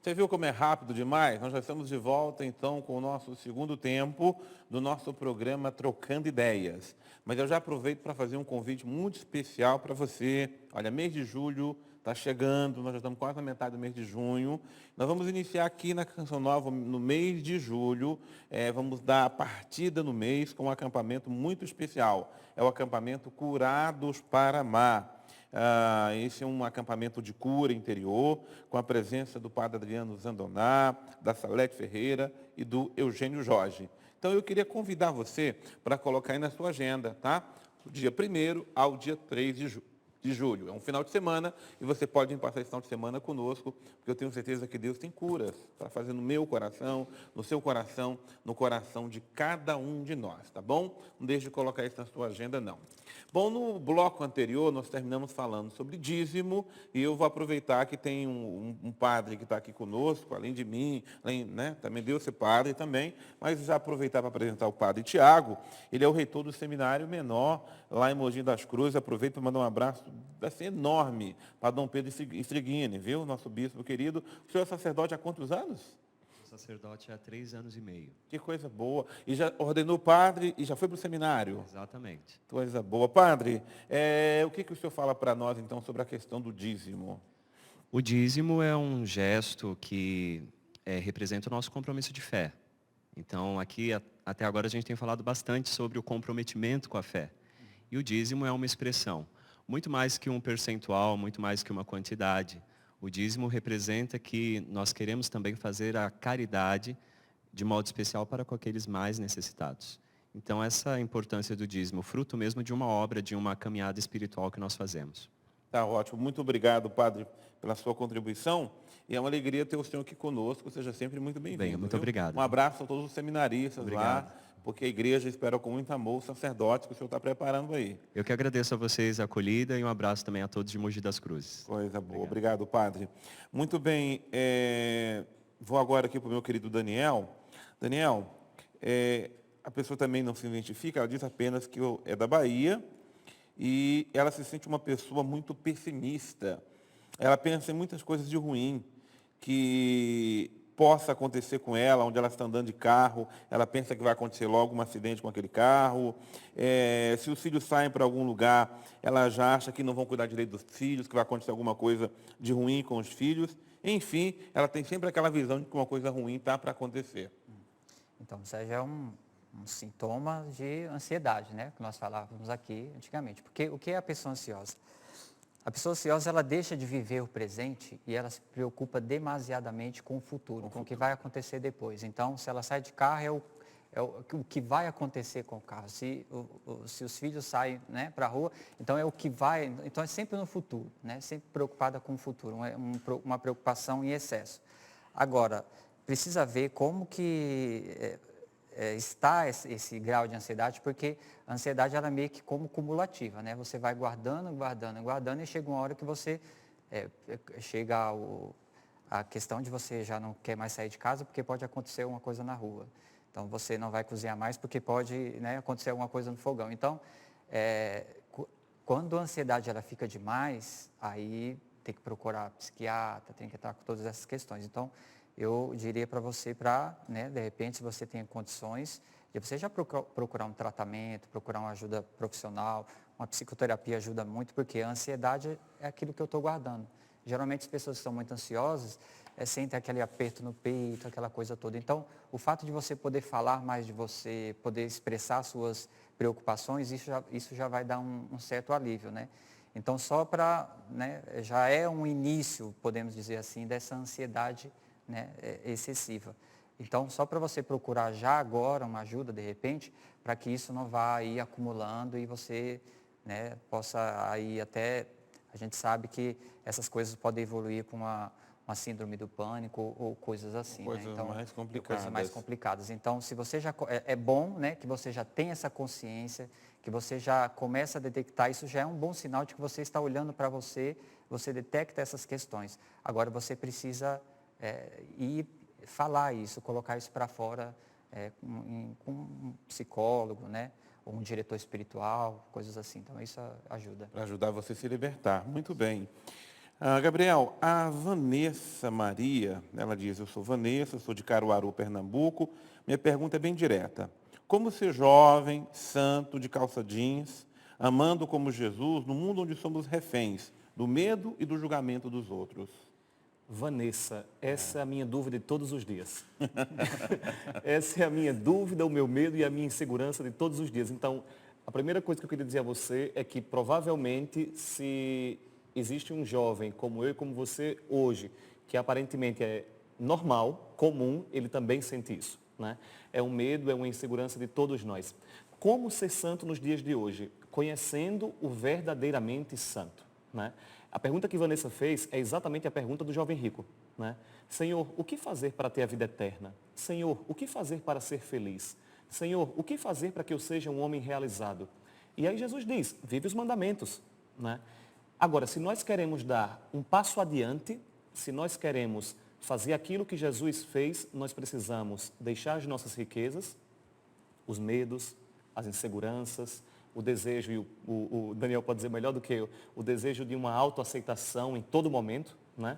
Você viu como é rápido demais? Nós já estamos de volta, então, com o nosso segundo tempo do nosso programa Trocando Ideias. Mas eu já aproveito para fazer um convite muito especial para você. Olha, mês de julho está chegando, nós já estamos quase na metade do mês de junho. Nós vamos iniciar aqui na Canção Nova, no mês de julho, vamos dar a partida no mês com um acampamento muito especial. É o acampamento Curados para Amar. Esse é um acampamento de cura interior, com a presença do padre Adriano Zandoná, da Salete Ferreira e do Eugênio Jorge. Então, eu queria convidar você para colocar aí na sua agenda, tá? Do dia 1º ao dia 3 de julho. É um final de semana e você pode passar esse final de semana conosco, porque eu tenho certeza que Deus tem curas para fazer no meu coração, no seu coração, no coração de cada um de nós, tá bom? Não deixe de colocar isso na sua agenda, não. Bom, no bloco anterior nós terminamos falando sobre dízimo e eu vou aproveitar que tem um padre que está aqui conosco, além de mim, né, também Deus ser padre também, mas já aproveitar para apresentar o padre Tiago. Ele é o reitor do seminário menor lá em Mogi das Cruzes. Aproveito para mandar um abraço assim, enorme para Dom Pedro Estriguini, viu, nosso bispo querido. O senhor é sacerdote há quantos anos? Sacerdote há 3 anos e meio. Que coisa boa. E já ordenou padre e já foi para o seminário? Exatamente. Coisa boa. Padre, o que o senhor fala para nós, então, sobre a questão do dízimo? O dízimo é um gesto que representa o nosso compromisso de fé. Então, aqui, até agora, a gente tem falado bastante sobre o comprometimento com a fé. E o dízimo é uma expressão. Muito mais que um percentual, muito mais que uma quantidade. O dízimo representa que nós queremos também fazer a caridade de modo especial para com aqueles mais necessitados. Então, essa é a importância do dízimo, fruto mesmo de uma obra, de uma caminhada espiritual que nós fazemos. Tá ótimo. Muito obrigado, padre, pela sua contribuição. E é uma alegria ter o senhor aqui conosco. Seja sempre muito Venha, bem-vindo. muito Viu? obrigado. Um abraço a todos os seminaristas Obrigado. lá, porque a igreja espera com muito amor o sacerdote que o senhor está preparando aí. Eu que agradeço a vocês a acolhida e um abraço também a todos de Mogi das Cruzes. Coisa boa. Obrigado, padre. Muito bem. Vou agora aqui para o meu querido Daniel. Daniel, a pessoa também não se identifica, ela diz apenas que é da Bahia e ela se sente uma pessoa muito pessimista. Ela pensa em muitas coisas de ruim que possa acontecer com ela, onde ela está andando de carro, ela pensa que vai acontecer logo um acidente com aquele carro. Se os filhos saem para algum lugar, ela já acha que não vão cuidar direito dos filhos, que vai acontecer alguma coisa de ruim com os filhos. Enfim, ela tem sempre aquela visão de que uma coisa ruim está para acontecer. Então, isso aí já é um sintoma de ansiedade, né? Que nós falávamos aqui antigamente. Porque o que é a pessoa ansiosa? A pessoa ansiosa, ela deixa de viver o presente e ela se preocupa demasiadamente com o futuro, com o que vai acontecer depois. Então, se ela sai de carro, o que vai acontecer com o carro. Se os filhos saem, né, para a rua, então é o que vai... Então, é sempre no futuro, né? Sempre preocupada com o futuro, uma preocupação em excesso. Agora, precisa ver como que está esse grau de ansiedade, porque a ansiedade ela é meio que como cumulativa, né? Você vai guardando, guardando, guardando e chega uma hora que você chega a questão de você já não quer mais sair de casa porque pode acontecer uma coisa na rua. Então você não vai cozinhar mais porque pode, né, acontecer alguma coisa no fogão. Então, quando a ansiedade ela fica demais, aí tem que procurar psiquiatra, tem que estar com todas essas questões. Então, eu diria para você né, de repente, se você tem condições, de você já procurar um tratamento, procurar uma ajuda profissional, uma psicoterapia ajuda muito, porque a ansiedade é aquilo que eu estou guardando. Geralmente as pessoas que são muito ansiosas, sentem aquele aperto no peito, aquela coisa toda. Então, o fato de você poder falar mais de você, poder expressar suas preocupações, isso já vai dar um certo alívio, né? Então, só para, né, já é um início, podemos dizer assim, dessa ansiedade, né, excessiva. Então, só para você procurar já agora uma ajuda, de repente, para que isso não vá aí acumulando e você, né, possa aí até... A gente sabe que essas coisas podem evoluir para uma síndrome do pânico ou coisas assim, Coisas né? Então, mais complicadas. coisas mais complicadas. Então, se você já... É bom, né, que você já tenha essa consciência, que você já começa a detectar, isso já é um bom sinal de que você está olhando para você, você detecta essas questões. Agora, você precisa... e falar isso, colocar isso para fora com um psicólogo, né? Ou um diretor espiritual, coisas assim. Então, isso ajuda. Para ajudar você a se libertar. Muito bem. Gabriel, a Vanessa Maria, ela diz, eu sou Vanessa, sou de Caruaru, Pernambuco. Minha pergunta é bem direta. Como ser jovem, santo, de calça jeans, amando como Jesus, no mundo onde somos reféns do medo e do julgamento dos outros? Vanessa, essa é a minha dúvida de todos os dias. Essa é a minha dúvida, o meu medo e a minha insegurança de todos os dias. Então, a primeira coisa que eu queria dizer a você é que provavelmente se existe um jovem como eu e como você hoje, que aparentemente é normal, comum, ele também sente isso, né? É um medo, é uma insegurança de todos nós. Como ser santo nos dias de hoje? Conhecendo o verdadeiramente santo, né? A pergunta que Vanessa fez é exatamente a pergunta do jovem rico, né? Senhor, o que fazer para ter a vida eterna? Senhor, o que fazer para ser feliz? Senhor, o que fazer para que eu seja um homem realizado? E aí Jesus diz, vive os mandamentos, né? Agora, se nós queremos dar um passo adiante, se nós queremos fazer aquilo que Jesus fez, nós precisamos deixar as nossas riquezas, os medos, as inseguranças, o desejo, e o Daniel pode dizer melhor do que eu, o desejo de uma autoaceitação em todo momento, né?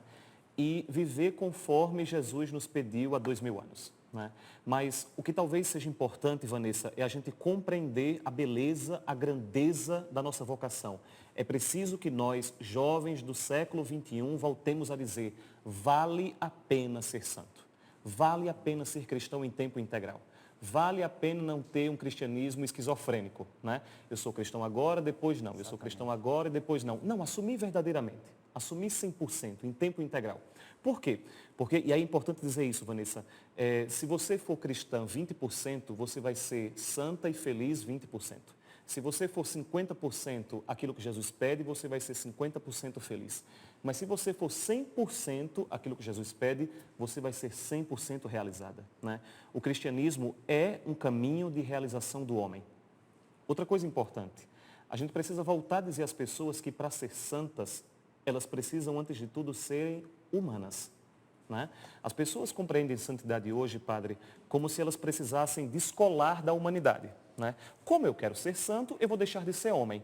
E viver conforme Jesus nos pediu há 2000 anos. Né? Mas o que talvez seja importante, Vanessa, é a gente compreender a beleza, a grandeza da nossa vocação. É preciso que nós, jovens do século XXI, voltemos a dizer, vale a pena ser santo. Vale a pena ser cristão em tempo integral. Vale a pena não ter um cristianismo esquizofrênico, né? Eu sou cristão agora, depois não. Eu sou cristão agora e depois não. Não, assumir verdadeiramente. Assumir 100%, em tempo integral. Por quê? Porque, e é importante dizer isso, Vanessa, se você for cristã 20%, você vai ser santa e feliz 20%. Se você for 50% aquilo que Jesus pede, você vai ser 50% feliz. Mas se você for 100% aquilo que Jesus pede, você vai ser 100% realizada, né? O cristianismo é um caminho de realização do homem. Outra coisa importante, a gente precisa voltar a dizer às pessoas que para ser santas, elas precisam, antes de tudo, serem humanas, né? As pessoas compreendem santidade hoje, padre, como se elas precisassem descolar da humanidade, né? Como eu quero ser santo, eu vou deixar de ser homem.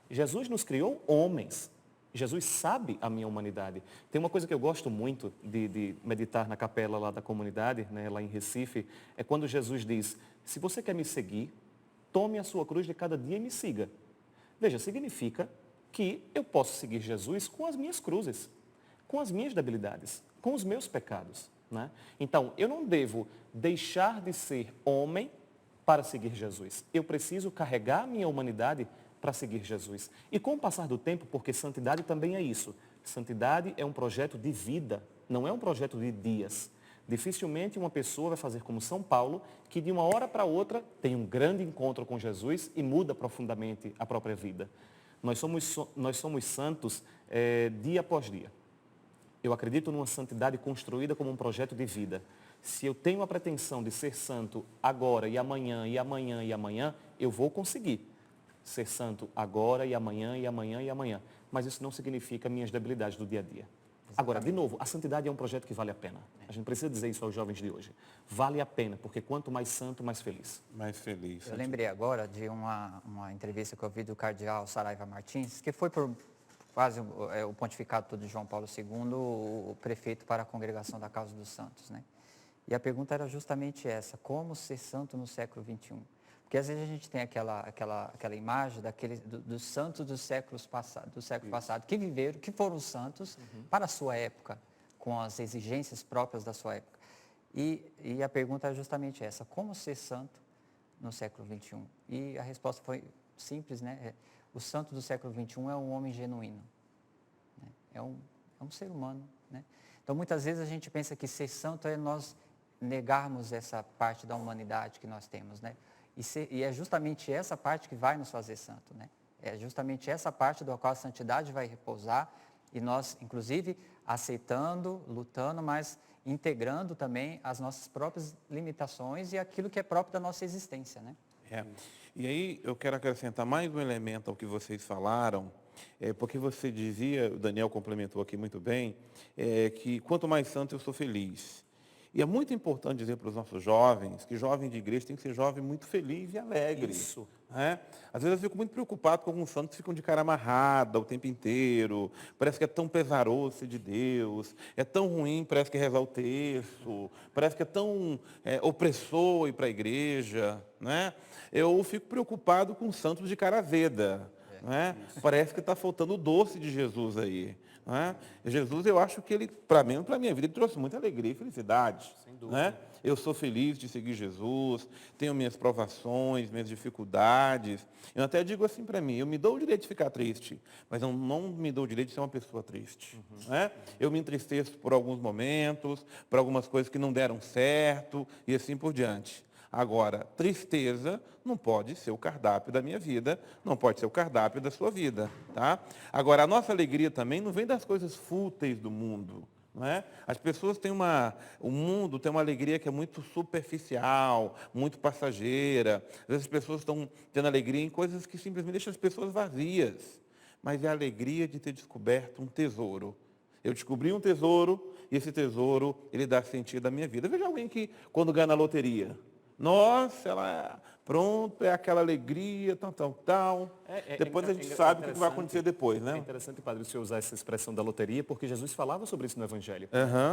Jesus nos criou homens. Jesus sabe a minha humanidade. Tem uma coisa que eu gosto muito de meditar na capela lá da comunidade, né, lá em Recife, é quando Jesus diz, se você quer me seguir, tome a sua cruz de cada dia e me siga. Veja, significa que eu posso seguir Jesus com as minhas cruzes, com as minhas debilidades, com os meus pecados, né? Então, eu não devo deixar de ser homem para seguir Jesus. Eu preciso carregar a minha humanidade para seguir Jesus. E com o passar do tempo, porque santidade também é isso. Santidade é um projeto de vida, não é um projeto de dias. Dificilmente uma pessoa vai fazer como São Paulo, que de uma hora para outra tem um grande encontro com Jesus e muda profundamente a própria vida. Nós somos santos dia após dia. Eu acredito numa santidade construída como um projeto de vida. Se eu tenho a pretensão de ser santo agora e amanhã, e amanhã, e amanhã, eu vou conseguir ser santo agora e amanhã, e amanhã, e amanhã. Mas isso não significa minhas debilidades do dia a dia. Agora, de novo, a santidade é um projeto que vale a pena. A gente precisa dizer isso aos jovens de hoje. Vale a pena, porque quanto mais santo, mais feliz. Mais feliz. Eu lembrei agora de uma entrevista que eu vi do cardeal Saraiva Martins, que foi por quase o pontificado de João Paulo II, o prefeito para a Congregação da Causa dos Santos, né? E a pergunta era justamente essa, como ser santo no século XXI? Porque às vezes a gente tem aquela imagem dos santos do século passado, que viveram, que foram santos para a sua época, com as exigências próprias da sua época. E a pergunta é justamente essa, como ser santo no século XXI? E a resposta foi simples, né? O santo do século XXI é um homem genuíno, né? É um ser humano, né? Então muitas vezes a gente pensa que ser santo é nós negarmos essa parte da humanidade que nós temos, né? E é justamente essa parte que vai nos fazer santo, né? É justamente essa parte da qual a santidade vai repousar e nós, inclusive, aceitando, lutando, mas integrando também as nossas próprias limitações e aquilo que é próprio da nossa existência, né? E aí eu quero acrescentar mais um elemento ao que vocês falaram, porque você dizia, o Daniel complementou aqui muito bem, que quanto mais santo eu sou feliz. E é muito importante dizer para os nossos jovens que jovem de igreja tem que ser jovem muito feliz e alegre. Isso. Né? Às vezes eu fico muito preocupado com alguns santos que ficam de cara amarrada o tempo inteiro. Parece que é tão pesaroso ser de Deus. É tão ruim, parece que rezar o terço. Parece que é tão opressor ir para a igreja. Né? Eu fico preocupado com santos de cara azeda. Né? Parece que está faltando o doce de Jesus aí. Né? Jesus, eu acho que ele, para mim, para a minha vida, ele trouxe muita alegria e felicidade. Sem dúvida. Né? Eu sou feliz de seguir Jesus, tenho minhas provações, minhas dificuldades. Eu até digo assim para mim, eu me dou o direito de ficar triste, mas eu não me dou o direito de ser uma pessoa triste. Né? Eu me entristeço por alguns momentos, por algumas coisas que não deram certo e assim por diante. Agora, tristeza não pode ser o cardápio da minha vida, não pode ser o cardápio da sua vida. Tá? Agora, a nossa alegria também não vem das coisas fúteis do mundo. Não é? As pessoas têm o mundo tem uma alegria que é muito superficial, muito passageira. Às vezes as pessoas estão tendo alegria em coisas que simplesmente deixam as pessoas vazias. Mas é a alegria de ter descoberto um tesouro. Eu descobri um tesouro e esse tesouro, ele dá sentido à minha vida. Veja alguém que, quando ganha na loteria, nossa, pronto, é aquela alegria, tal. Depois a gente sabe o que vai acontecer depois, né? É interessante, padre, o senhor usar essa expressão da loteria, porque Jesus falava sobre isso no Evangelho.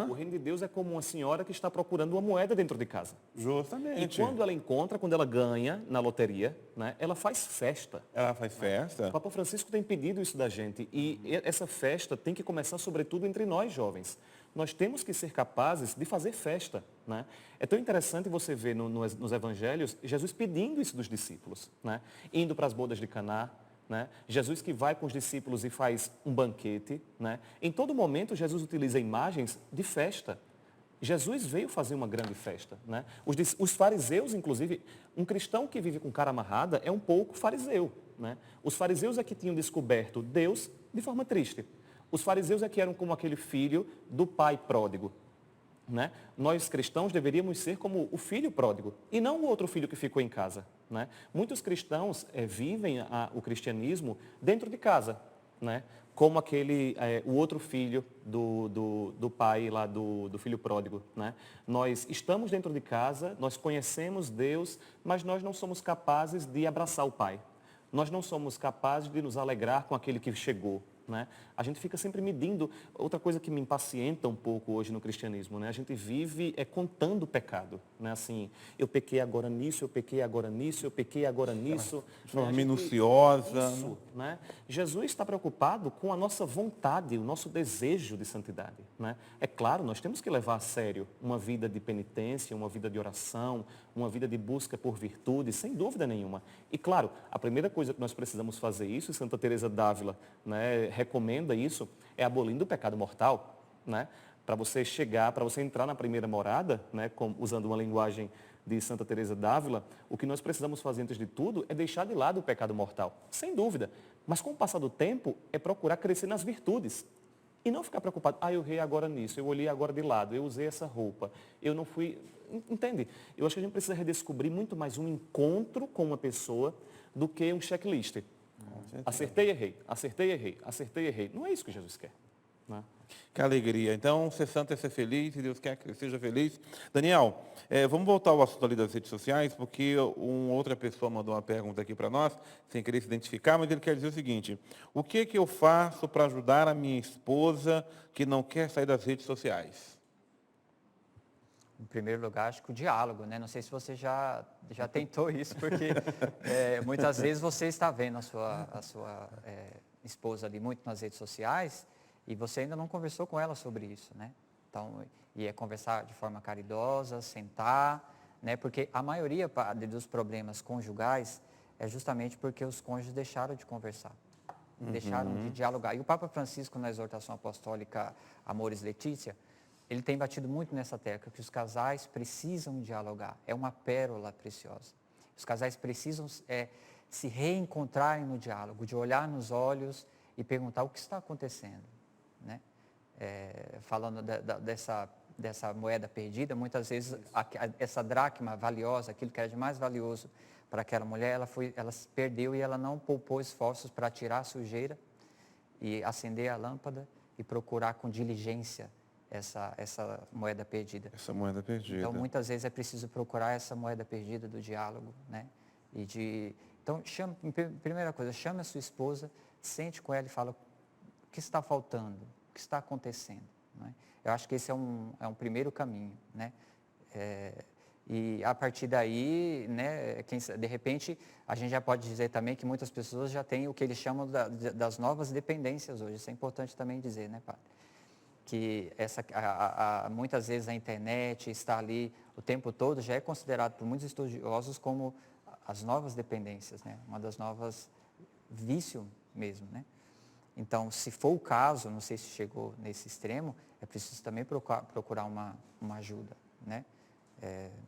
O reino de Deus é como uma senhora que está procurando uma moeda dentro de casa. Justamente. E quando ela encontra, quando ela ganha na loteria, né, ela faz festa. Ela faz festa. O Papa Francisco tem pedido isso da gente. E essa festa tem que começar, sobretudo, entre nós, jovens. Nós temos que ser capazes de fazer festa. Né? É tão interessante você ver nos evangelhos Jesus pedindo isso dos discípulos. Né? Indo para as bodas de Caná. Né? Jesus que vai com os discípulos e faz um banquete. Né? Em todo momento, Jesus utiliza imagens de festa. Jesus veio fazer uma grande festa. Né? Os fariseus, inclusive, um cristão que vive com cara amarrada é um pouco fariseu. Né? Os fariseus é que tinham descoberto Deus de forma triste. Os fariseus é que eram como aquele filho do pai pródigo. Né? Nós cristãos deveríamos ser como o filho pródigo e não o outro filho que ficou em casa. Né? Muitos cristãos vivem o cristianismo dentro de casa, né? Como o outro filho do pai lá do filho pródigo. Né? Nós estamos dentro de casa, nós conhecemos Deus, mas nós não somos capazes de abraçar o pai. Nós não somos capazes de nos alegrar com aquele que chegou. Né? A gente fica sempre medindo. Outra coisa que me impacienta um pouco hoje no cristianismo, né? A gente vive contando o pecado. Né? Assim, eu pequei agora nisso, eu pequei agora nisso, eu pequei agora nisso. De forma minuciosa. Isso, né? Jesus está preocupado com a nossa vontade, o nosso desejo de santidade. Né? É claro, nós temos que levar a sério uma vida de penitência, uma vida de oração, uma vida de busca por virtude, sem dúvida nenhuma. E claro, a primeira coisa que nós precisamos fazer isso, e Santa Teresa d'Ávila, né, recomenda isso, é abolindo o pecado mortal. Né? Para você entrar na primeira morada, né, usando uma linguagem de Santa Teresa d'Ávila, o que nós precisamos fazer antes de tudo é deixar de lado o pecado mortal, sem dúvida. Mas com o passar do tempo, é procurar crescer nas virtudes. E não ficar preocupado, eu errei agora nisso, eu olhei agora de lado, eu usei essa roupa, eu não fui... Entende? Eu acho que a gente precisa redescobrir muito mais um encontro com uma pessoa do que um checklist. Acertei, errei, acertei, errei, acertei, errei. Não é isso que Jesus quer. Né? Que alegria. Então, ser santo é ser feliz, e Deus quer que você seja feliz. Daniel, vamos voltar ao assunto ali das redes sociais, porque outra pessoa mandou uma pergunta aqui para nós, sem querer se identificar, mas ele quer dizer o seguinte: o que eu faço para ajudar a minha esposa que não quer sair das redes sociais? Em primeiro lugar, acho que o diálogo, né? Não sei se você já tentou isso, porque muitas vezes você está vendo a sua esposa ali muito nas redes sociais e você ainda não conversou com ela sobre isso, né? Então, conversar de forma caridosa, sentar, né? Porque a maioria dos problemas conjugais é justamente porque os cônjuges deixaram de conversar, deixaram de dialogar. E o Papa Francisco, na exortação apostólica Amoris Laetitia, ele tem batido muito nessa tecla, que os casais precisam dialogar. É uma pérola preciosa. Os casais precisam se reencontrarem no diálogo, de olhar nos olhos e perguntar o que está acontecendo. Né? Falando dessa moeda perdida, muitas vezes essa dracma valiosa, aquilo que era de mais valioso para aquela mulher, ela se perdeu e ela não poupou esforços para tirar a sujeira e acender a lâmpada e procurar com diligência essa moeda perdida. Essa moeda perdida. Então, muitas vezes é preciso procurar essa moeda perdida do diálogo, né? Então, primeira coisa, chame a sua esposa, sente com ela e fala o que está faltando, o que está acontecendo, né? Eu acho que esse é um primeiro caminho, né? E a partir daí, né, de repente, a gente já pode dizer também que muitas pessoas já têm o que eles chamam das novas dependências hoje. Isso é importante também dizer, né, padre? Que muitas vezes a internet está ali o tempo todo, já é considerado por muitos estudiosos como as novas dependências, né? Uma das novas vício mesmo, né? Então, se for o caso, não sei se chegou nesse extremo, é preciso também procurar uma ajuda, né?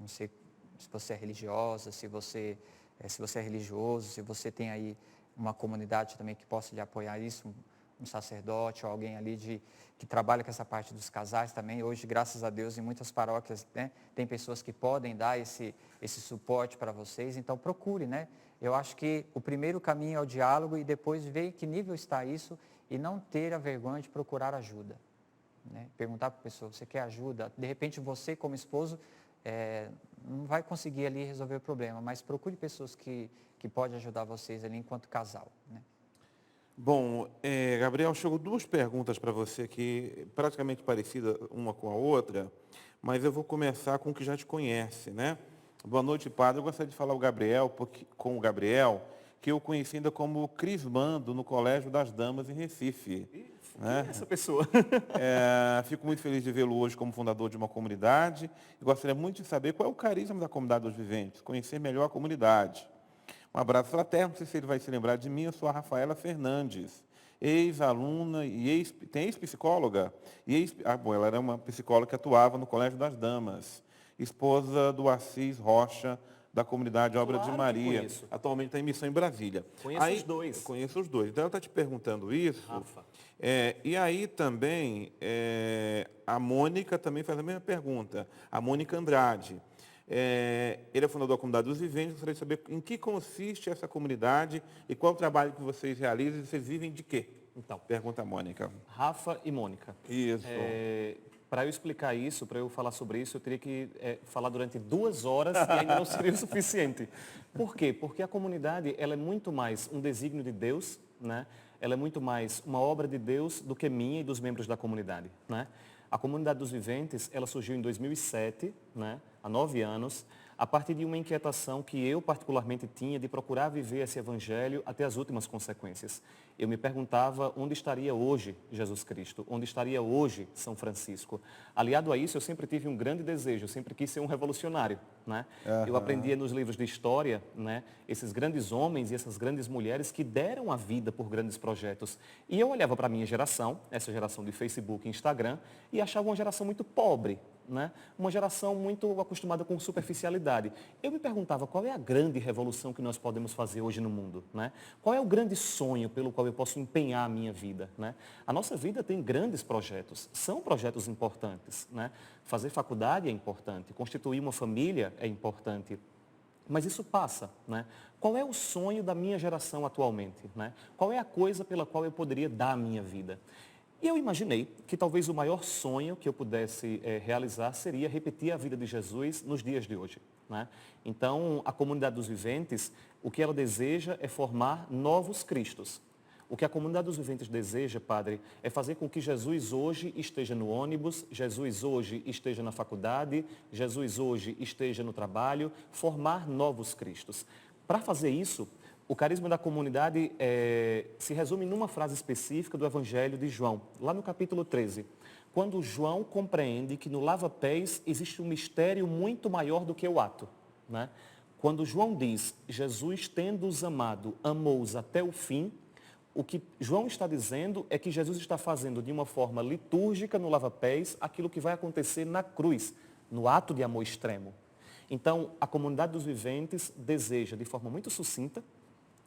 Não sei se você é religiosa, se você é religioso, se você tem aí uma comunidade também que possa lhe apoiar isso, um sacerdote ou alguém ali que trabalha com essa parte dos casais também. Hoje, graças a Deus, em muitas paróquias, né, tem pessoas que podem dar esse suporte para vocês, então procure, né? Eu acho que o primeiro caminho é o diálogo e depois ver em que nível está isso e não ter a vergonha de procurar ajuda, né? Perguntar para a pessoa, você quer ajuda? De repente você, como esposo, não vai conseguir ali resolver o problema, mas procure pessoas que podem ajudar vocês ali enquanto casal, né? Bom, Gabriel, chegou duas perguntas para você aqui, praticamente parecidas uma com a outra, mas eu vou começar com o que já te conhece, né? Boa noite, padre. Eu gostaria de falar com o Gabriel, que eu conheci ainda como crismando no Colégio das Damas em Recife. Quem é essa pessoa? Fico muito feliz de vê-lo hoje como fundador de uma comunidade e gostaria muito de saber qual é o carisma da comunidade dos viventes, conhecer melhor a comunidade. Um abraço fraterno, não sei se ele vai se lembrar de mim, eu sou a Rafaela Fernandes, ex-aluna e tem ex-psicóloga, ela era uma psicóloga que atuava no Colégio das Damas, esposa do Assis Rocha, da comunidade Obra de Maria. Conheço. Atualmente está em missão em Brasília. Conheço os dois. Conheço os dois. Então ela está te perguntando isso. Rafa. E aí também, a Mônica também faz a mesma pergunta. A Mônica Andrade. Ele é fundador da Comunidade dos Viventes. Gostaria de saber em que consiste essa comunidade e qual o trabalho que vocês realizam e vocês vivem de quê? Então, Pergunta a Mônica. Rafa e Mônica. Isso. Para eu explicar isso, para eu falar sobre isso, eu teria que falar durante 2 horas e ainda não seria o suficiente. Por quê? Porque a comunidade ela é muito mais um desígnio de Deus, né? Ela é muito mais uma obra de Deus do que minha e dos membros da comunidade, né? A Comunidade dos Viventes, ela surgiu em 2007, né? Há 9 anos, a partir de uma inquietação que eu particularmente tinha de procurar viver esse evangelho até as últimas consequências. Eu me perguntava onde estaria hoje Jesus Cristo, onde estaria hoje São Francisco. Aliado a isso, eu sempre tive um grande desejo, eu sempre quis ser um revolucionário, né? Eu aprendia nos livros de história, né, esses grandes homens e essas grandes mulheres que deram a vida por grandes projetos. E eu olhava para a minha geração, essa geração de Facebook e Instagram, e achava uma geração muito pobre, né? Uma geração muito acostumada com superficialidade. Eu me perguntava qual é a grande revolução que nós podemos fazer hoje no mundo, né? Qual é o grande sonho pelo qual eu posso empenhar a minha vida, né? A nossa vida tem grandes projetos, são projetos importantes, né? Fazer faculdade é importante, constituir uma família é importante, mas isso passa, né? Qual é o sonho da minha geração atualmente, né? Qual é a coisa pela qual eu poderia dar a minha vida? E eu imaginei que talvez o maior sonho que eu pudesse realizar seria repetir a vida de Jesus nos dias de hoje, né? Então, a Comunidade dos Viventes, o que ela deseja é formar novos Cristos. O que a Comunidade dos Viventes deseja, padre, é fazer com que Jesus hoje esteja no ônibus, Jesus hoje esteja na faculdade, Jesus hoje esteja no trabalho, formar novos Cristos. Para fazer isso, o carisma da comunidade se resume numa frase específica do Evangelho de João, lá no capítulo 13. Quando João compreende que no lava-pés existe um mistério muito maior do que o ato, né? Quando João diz, Jesus tendo-os amado, amou-os até o fim, o que João está dizendo é que Jesus está fazendo de uma forma litúrgica no lava-pés aquilo que vai acontecer na cruz, no ato de amor extremo. Então, a Comunidade dos Viventes deseja, de forma muito sucinta,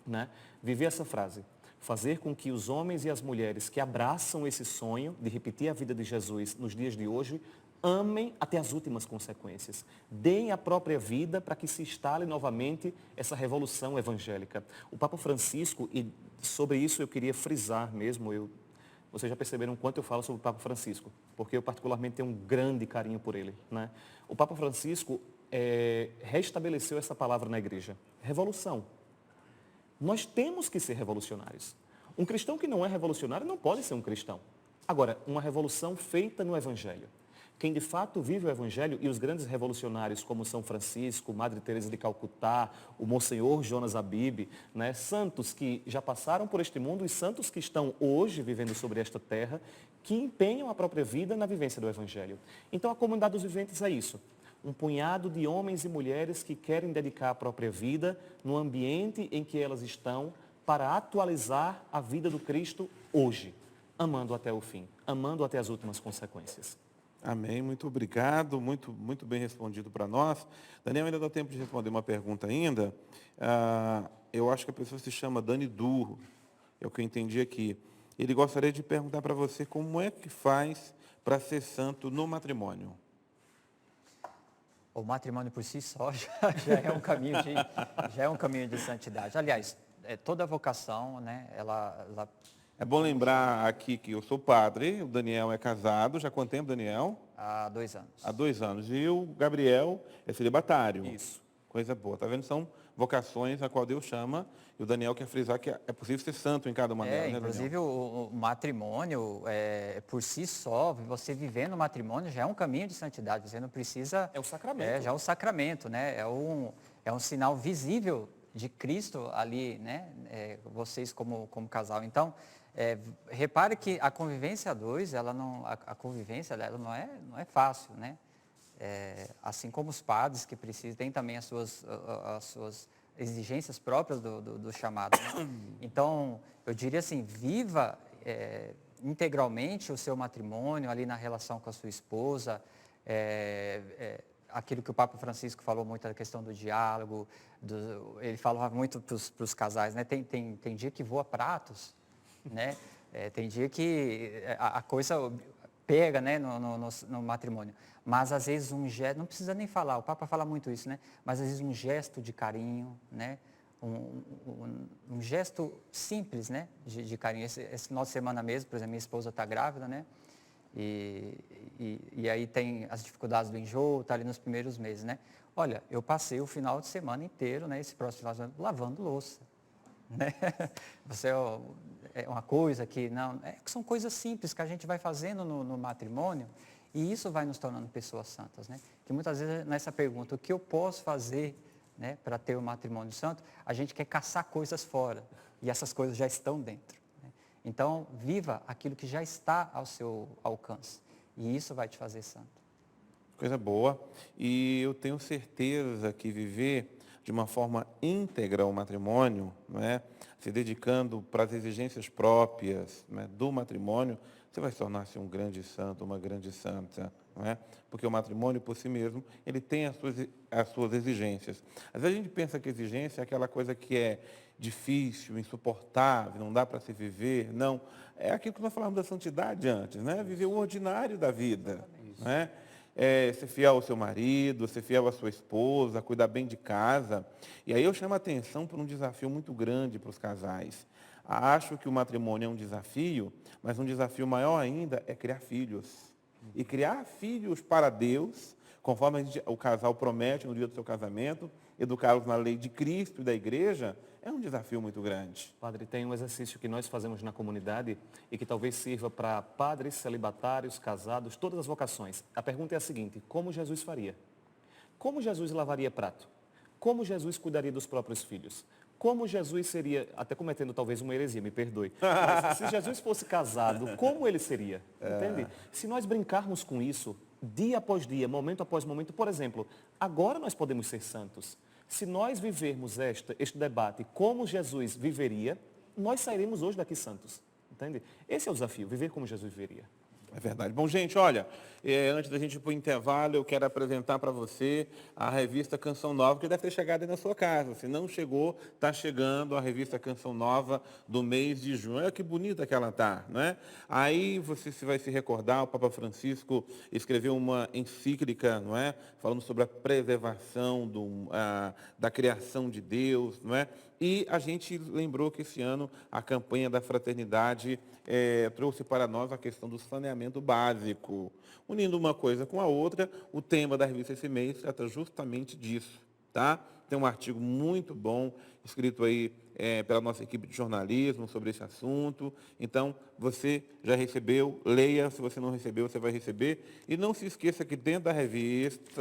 né, viver essa frase, fazer com que os homens e as mulheres que abraçam esse sonho de repetir a vida de Jesus nos dias de hoje, amem até as últimas consequências. Deem a própria vida para que se instale novamente essa revolução evangélica. O Papa Francisco, e sobre isso eu queria frisar mesmo, Vocês já perceberam o quanto eu falo sobre o Papa Francisco, porque eu particularmente tenho um grande carinho por ele, né? O Papa Francisco restabeleceu essa palavra na igreja, revolução. Nós temos que ser revolucionários. Um cristão que não é revolucionário não pode ser um cristão. Agora, uma revolução feita no Evangelho. Quem de fato vive o Evangelho, e os grandes revolucionários como São Francisco, Madre Teresa de Calcutá, o Monsenhor Jonas Abib, né? Santos que já passaram por este mundo e santos que estão hoje vivendo sobre esta terra, que empenham a própria vida na vivência do Evangelho. Então a comunidade dos viventes é isso. Um punhado de homens e mulheres que querem dedicar a própria vida no ambiente em que elas estão para atualizar a vida do Cristo hoje, amando até o fim, amando até as últimas consequências. Amém, muito obrigado, muito bem respondido para nós. Daniel, ainda dá tempo de responder uma pergunta ainda. Eu acho que a pessoa se chama Dani Durro, é o que eu entendi aqui. Ele gostaria de perguntar para você como é que faz para ser santo no matrimônio. O matrimônio por si só já é um caminho de santidade. Aliás, toda vocação, né, ela É bom lembrar aqui que eu sou padre, o Daniel é casado. Já há quanto tempo, Daniel? há 2 anos. Há 2 anos. E o Gabriel é celibatário. Isso. Coisa boa. Tá vendo? São vocações a qual Deus chama. E o Daniel quer frisar que é possível ser santo em cada uma delas, né, Inclusive Daniel? o matrimônio, por si só, você viver no matrimônio já é um caminho de santidade. Você não precisa... É o sacramento. Já é um sacramento, né? É um sinal visível de Cristo ali, né? Vocês como casal. Então, repare que a convivência a dois, a convivência ela não é fácil, né? Assim como os padres que precisam, tem também as suas exigências próprias do chamado, né? Então, eu diria assim, viva integralmente o seu matrimônio ali na relação com a sua esposa, aquilo que o Papa Francisco falou muito, a questão do diálogo, ele falava muito para os casais, né? Tem dia que voa pratos, né? Tem dia que a coisa pega, né, no matrimônio. Mas às vezes um gesto, não precisa nem falar, o Papa fala muito isso, né? Mas às vezes um gesto de carinho, né? Um gesto simples, né? De carinho. Esse final de semana mesmo, por exemplo, minha esposa está grávida, né? E aí tem as dificuldades do enjoo, está ali nos primeiros meses, né? Olha, eu passei o final de semana inteiro, né? Esse próximo final de semana, lavando louça, né? Você é uma coisa que que são coisas simples que a gente vai fazendo no matrimônio e isso vai nos tornando pessoas santas, né? Que muitas vezes nessa pergunta, o que eu posso fazer, né, para ter um matrimônio santo, a gente quer caçar coisas fora e essas coisas já estão dentro, né? Então, viva aquilo que já está ao seu alcance e isso vai te fazer santo. Coisa boa. E eu tenho certeza que viver de uma forma íntegra o matrimônio, não é? Se dedicando para as exigências próprias, não é, do matrimônio, você vai se tornar-se um grande santo, uma grande santa, não é? Porque o matrimônio, por si mesmo, ele tem as suas exigências. Às vezes a gente pensa que exigência é aquela coisa que é difícil, insuportável, não dá para se viver. Não, é aquilo que nós falamos da santidade antes, né? Viver o ordinário da vida, não é? Ser fiel ao seu marido, ser fiel à sua esposa, cuidar bem de casa. E aí eu chamo a atenção para um desafio muito grande para os casais. Acho que o matrimônio é um desafio, mas um desafio maior ainda é criar filhos. E criar filhos para Deus, conforme o casal promete no dia do seu casamento, educá-los na lei de Cristo e da igreja, é um desafio muito grande. Padre, tem um exercício que nós fazemos na comunidade e que talvez sirva para padres, celibatários, casados, todas as vocações. A pergunta é a seguinte: como Jesus faria? Como Jesus lavaria prato? Como Jesus cuidaria dos próprios filhos? Como Jesus seria, até cometendo talvez uma heresia, me perdoe, mas se Jesus fosse casado, como ele seria? Entende? Se nós brincarmos com isso, dia após dia, momento após momento, por exemplo, agora nós podemos ser santos. Se nós vivermos este debate como Jesus viveria, nós sairemos hoje daqui santos. Entende? Esse é o desafio, viver como Jesus viveria. É verdade. Bom, gente, olha, antes da gente ir para o intervalo, eu quero apresentar para você a revista Canção Nova, que deve ter chegado aí na sua casa. Se não chegou, está chegando a revista Canção Nova do mês de junho. Olha que bonita que ela está, não é? Aí você vai se recordar, o Papa Francisco escreveu uma encíclica, não é? Falando sobre a preservação da criação de Deus, não é? E a gente lembrou que esse ano a campanha da fraternidade trouxe para nós a questão do saneamento básico. Unindo uma coisa com a outra, o tema da revista esse mês trata justamente disso, tá? Tem um artigo muito bom, escrito aí pela nossa equipe de jornalismo sobre esse assunto. Então, você já recebeu, leia, se você não recebeu, você vai receber. E não se esqueça que dentro da revista,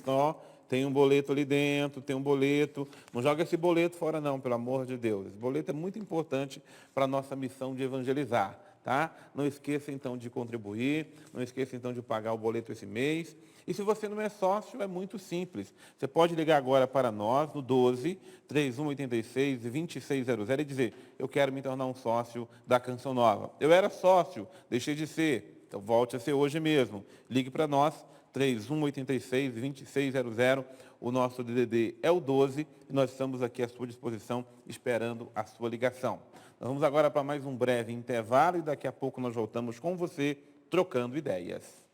ó, tem um boleto ali dentro, tem um boleto. Não joga esse boleto fora não, pelo amor de Deus. Esse boleto é muito importante para a nossa missão de evangelizar, tá? Não esqueça então de contribuir, não esqueça então de pagar o boleto esse mês. E se você não é sócio, é muito simples. Você pode ligar agora para nós no 12 3186 2600 e dizer: eu quero me tornar um sócio da Canção Nova. Eu era sócio, deixei de ser, então volte a ser hoje mesmo. Ligue para nós, 3186-2600, o nosso DDD é o 12, e nós estamos aqui à sua disposição, esperando a sua ligação. Nós vamos agora para mais um breve intervalo, e daqui a pouco nós voltamos com você, trocando ideias.